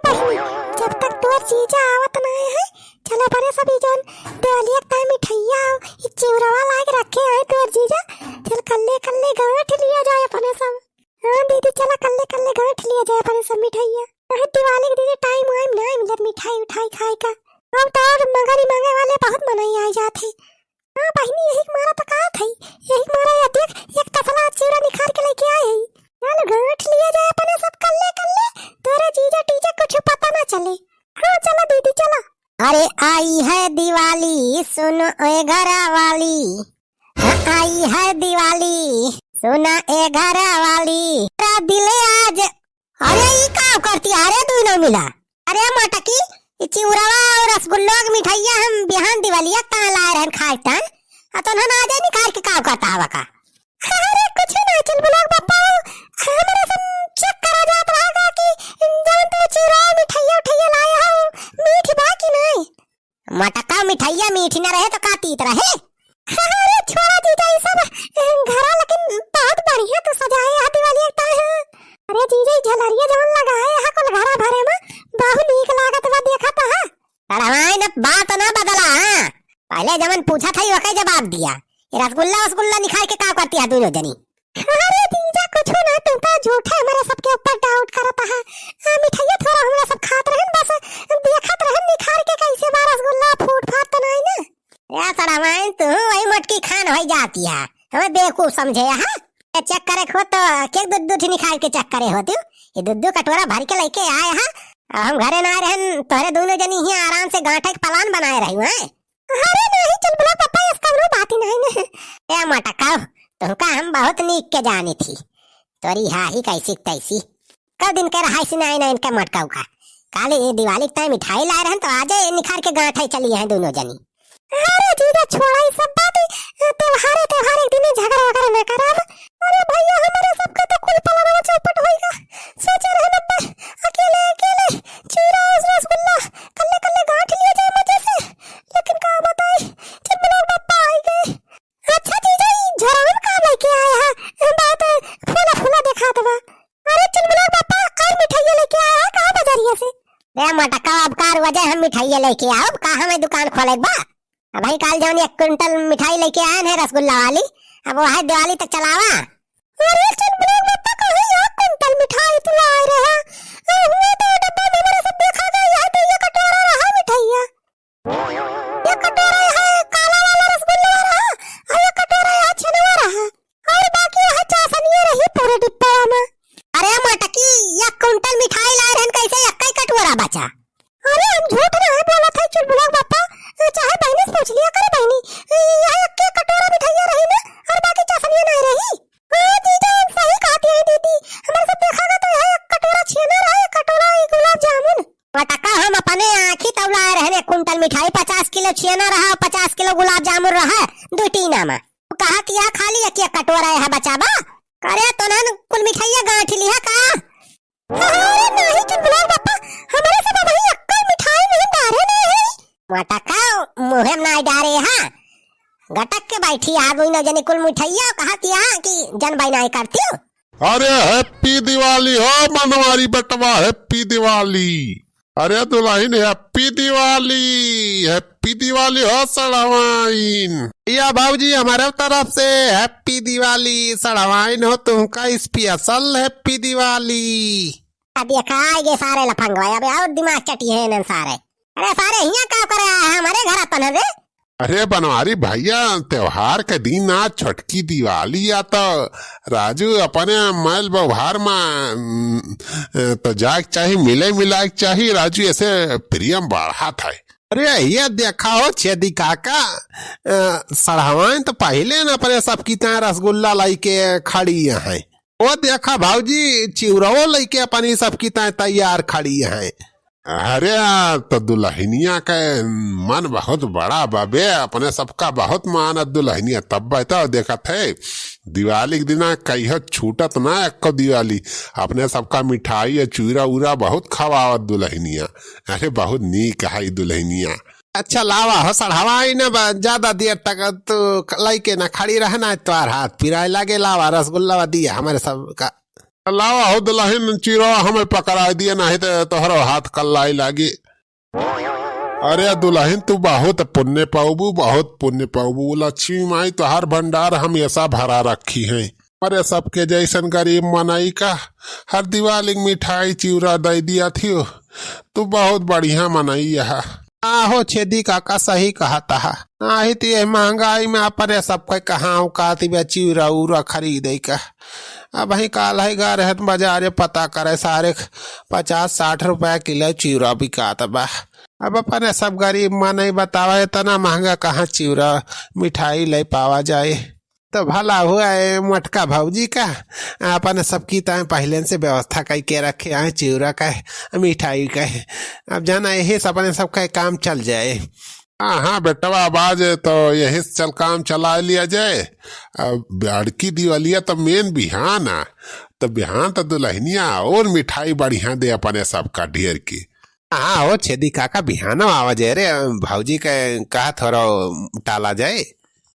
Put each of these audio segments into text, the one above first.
बहिनी, जब तक तोर जीजा आवत ना है चलो बने सभी जन दिवाली का मिठाइया ई चिवरवा लाके रखे है तोर जीजा। चल कल्ले कल्ले गांठ लिया जाए अपने सब। हां दीदी चला कल्ले कल्ले गांठ लिया जाए अपने सब मिठाइया। दिवाली के दिन टाइम आइम ना मिलत मिठाई उठाई खाए का। हम तो और मंगानी मांगे वाले बहुत मनाई आ जाते। हां बहिनी यही मारा तो का थई, यही मारा या देख एक तसला चिवरा निखार के लेके आए है। चल गांठ लिया जाए अपने सब कल्ले कल्ले, तोरे जीजा टीजा कुछ पता ना चले। हां चलो दीदी चलो। अरे आई है दिवाली सुनो ए घरा वाली, आई है दिवाली सुना ए घरा वाली, तेरा दिल आज। अरे ये का करती अरे तू न मिला। अरे मटकी चिवरावा और रसगुल्ला की मिठाइया हम बिहान दिवालिया कहां लाए रहन खाए तो ना आ जाए निकाल के का करता हवा का। अरे कुछ ना चल ब्लॉग पापा हमारे सब चेक करा जात रहेगा कि जब तो चिवरा मिठाइया उठाइया लाया हो मीठी बाकी नहीं। मटका मिठाइया मीठी ना रहे तो का तीत रहे। अरे छोड़ा जीजा ये सब घरा लेकिन बहुत बढ़िया तो सजाए है दिवाली का है। अरे जीजा झलरिया जवन लगाए है कुल घरा भरे में बहुत नीक लागत बा देखा तो है। अरे ना बात ना बदला हां पहले जवन पूछा था वही जवाब दिया। ये रसगुल्ला रसगुल्ला निकाल के का करती है दोनों जनी। अरे जीजा कुछ ना तुम तो झूठे हमारे सबके ऊपर डाउट करता है। मिठाइया थोड़ा हमरा सब खात रहन बस देखत रहन निखार के कैसे बा रसगुल्ला फूट फाट तो नहीं ना। या सड़ावाइन तू वही मटकी खान हो जाती है हमें बेवकूफ समझे हां। चेक करे खो तो केक दूध निकाल के चेक करे हो तू। ये दूध कटोरा भर के लेके आए हैं हम घरे ना रहन तोरे दोनों जनी ही आराम से गांठे के प्लान बनाए रही हैं। अरे नहीं चल बोला पापा इसका नो बात ही नहीं ना। ए मटका तुमका हम बहुत नीक के जानी थी तोरी हा ही कैसी तैसी कब दिन के रहा सी नहीं इनका मटकाऊ का काले ये दिवाली टाइम मिठाई लाए रहन तो आज निखार के गांठे चली है दोनों जनी। अरे जीजा छोड़ा ये सब बात त्योहार त्योहार एक दिन झगड़ा वगैरह न करब। अरे भैया हमारे सबका तो कुल पलावा चौपट होएगा सोच रहे न अकेले अकेले चूरा रसगुल्ला कल्ले कल्ले गांठ लिया जाए मजे से लेकिन का बताए जब लोग पापा आ गए। अच्छा जीजा झरावन का लेके आया है बात फूला फूला दिखा दवा। अरे चल लोग पापा और मिठाई लेके आया है कहां बाजारिया से। रे मटका अब कार वजह हम मिठाई लेके आओ का हमें दुकान खोले बा। अब भाई काल जवन 1 क्विंटल मिठाई लेके आए हैं रसगुल्ला वाली अब वो है दिवाली तक चलावा। अरे चल ब्लॉग पापा कहां 1 क्विंटल मिठाई तू ला रहा हुआ तो डब्बा में मेरे सब देखा गया है तो ये कटोरा रहा मिठाइया। ये कटोरा है काला वाला रसगुल्ला रहा और ये कटोरा है छनवा रहा और बाकी है चाशनी रही पूरे डिब्बा में। अरे मटकी 1 क्विंटल मिठाई ला रहन कैसे 1 कटोरा बचा। अरे हम झूठ नहीं बोला था चल ब्लॉग पापा चाहे बहनी से पूछ लिया करे बहनी यहां 1 कटोरा मिठाइया रही ना और बाकी चाशनी नहीं रही। हां जीजा सही कहती है दीदी हमारे सब देखागा तो यहां 1 कटोरा छेना रहा 1 कटोरा गुलाब जामुन। मटका हम अपने आंखी तवला रहने कुंटल मिठाई 50 किलो छेना रहा 50 किलो गुलाब जामुन रहा दो टीना में कहा कि यहां खाली 1 कटोरा है बचाबा करे तो ना कुल मिठाइया गांठ लिया का। अरे नहीं चल ब्लॉग पापा हमारे सब वही 1 मिठाई नहीं डारे नहीं। मटका मुहेम ना डारे हां गटक के बैठी आ गई न जनी कुल मिठाइया कहती है कि जन बनाई करती हो। अरे हैप्पी दिवाली हो मनवारी बटवा हैप्पी दिवाली। अरे दुल्हन हैप्पी दिवाली हो सड़वाइन। या बाबूजी हमारे तरफ से हैप्पी दिवाली सड़वाइन हो तुमका स्पेशल हैप्पी दिवाली। अब ये का ये सारे लफंगवा अब और दिमाग चटी है न सारे। अरे सारे हिया का करे हमारे घर अपन रे। अरे बनवारी भैया त्योहार के दिन आज छोटकी दिवाली या तो राजू अपने मैल व्यवहार में तो जाग चाहिए मिले मिलाक चाहिए राजू ऐसे प्रियम बढ़ा था। अरे ये देखा हो छेदी काका सड़वाइन तो पहले न अपने सब की तरह रसगुल्ला लाई के खड़ी है वो देखा भाऊजी चिवराओ लेके अपनी सब की तरह तैयार खड़ी है। अरे तो दुल्हनिया का मन बहुत बड़ा बाबे अपने सबका बहुत मानत दुल्हनिया तब बता देखा थे दिवाली के दिन कहीं छूटत ना एक दिवाली अपने सबका मिठाई चूरा उरा बहुत खवावत दुल्हनिया। अरे बहुत नीक है दुल्हनिया। अच्छा लावा हो सड़ावाई न ज्यादा देर तक तो लइके ना खड़ी रहना तुम्हार हाथ पिराए लगे लावा रसगुल्ला दिया हमारे सब का। लावा हो दुल्हन चिरो हमें पकड़ा दिए नहीं तो तोहरो हाथ कल्लाई लागी। अरे दुल्हन तू बहुत पुण्य पाऊबू, बहुत पुण्य पाऊबू। लक्ष्मी माई तोहार भंडार हमेशा भरा रखी है। अरे सबके जैसन गरीब मनाई का हर दिवाली मिठाई चिवरा दे दिया थी। तू बहुत बढ़िया मनाई यहाँ। आहो छेदी काका सही कहा था। नाही तो ये महंगाई में अपने सबके कहाँ औकाती बे चिवरा उरा खरीदे का। अब ही काल है गा रहत बाजारे पता करे सारे 50-60 रुपया किलो चिवरा बिकात बा। अब अपने सब गरीब मन बतावा इतना महंगा कहाँ चिवरा मिठाई ले पावा जाए। तो भला हुआ है मटका भौजी का अपन सबकी तरह पहले से व्यवस्था करके रखे आए चिवरा का मिठाई का। अब जाना यही अपने सबका काम चल जाए। हाँ बेटवा आवाज तो यही चल काम चला लिया जाए। अब बड़की दिवालिया तो मेन बिहान आ, तो बिहान तो दुल्हनिया और मिठाई बढ़िया दे अपने सबका ढेर की। हाँ हो छेदी काका बिहानो आवाज रे भौजी का कहा थोड़ा टाला जाए।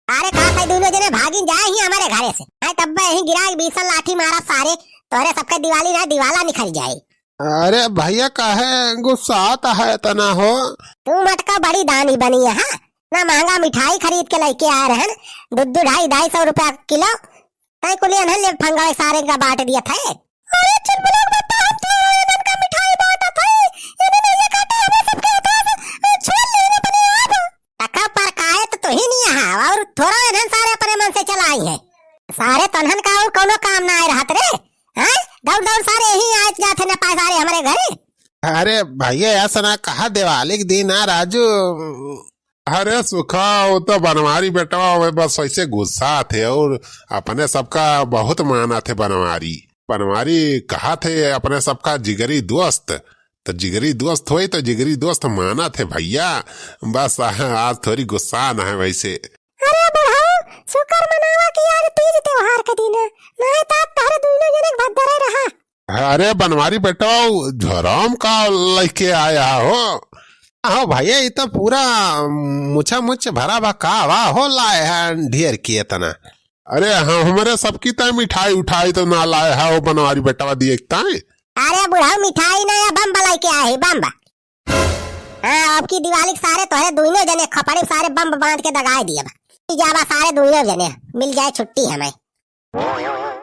अरे कहा था दोनों जने भागी जाए ही हमारे घरे से। तब यही गिरा बीसल लाठी मारा सारे तोरे सबके दिवाली ना दिवाला निकल जाए। अरे भैया काहे गुस्सा आता है तना हो। तू मटका बड़ी दानी बनी है ना, महंगा मिठाई खरीद के लेके आ रहे हैं 200-250 रुपया किलो। तय को लिए ले फंगा सारे का बांट दिया था। अरे चुलबुला बता हम तो इनन का मिठाई बांटा था। इन्होंने ये काटे हमें सबके हाथ छोड़ लेने बने आप। टका पर काहे तो ही नहीं है और थोड़ा इन्हन सारे अपने मन से चलाई है। सारे तनहन का और कोनो काम ना आए रहत रे। हैं दौड़ दौड़ सारे यही आज जाते न पाए सारे हमारे घरे। अरे भैया ऐसा ना कहा दिवाली के दिन आ राजू। अरे सुखा वो तो बनवारी बेटवा बस ऐसे गुस्सा थे और अपने सबका बहुत माना थे। बनवारी कहा थे अपने सबका जिगरी दोस्त। तो जिगरी दोस्त हुई तो जिगरी दोस्त माना थे भैया। बस आज थोड़ी गुस्सा न है वैसे। अरे बुढ़ाओ शुक्र मनावा कि आज तीज त्योहार का दिन है, नहीं तो तारे दोनों जने भद्दरे रहा। अरे बनवारी बेटा झराम का लेके आया हो। हो भैया ये तो पूरा मुछा मुछ भरा भा हो लाए है ढेर किए तना। अरे हमारे सबकी तय मिठाई उठाई तो ना लाए है वो बनवारी बेटा दिए। अरे बुढ़ाओ मिठाई ना या बम बलाई के आए बम। हाँ आपकी दिवाली सारे तोहरे दोनों जने खपड़ी सारे बम बांध के दगाए दिए। जावा सारे दोनों जने मिल जाए छुट्टी हमें।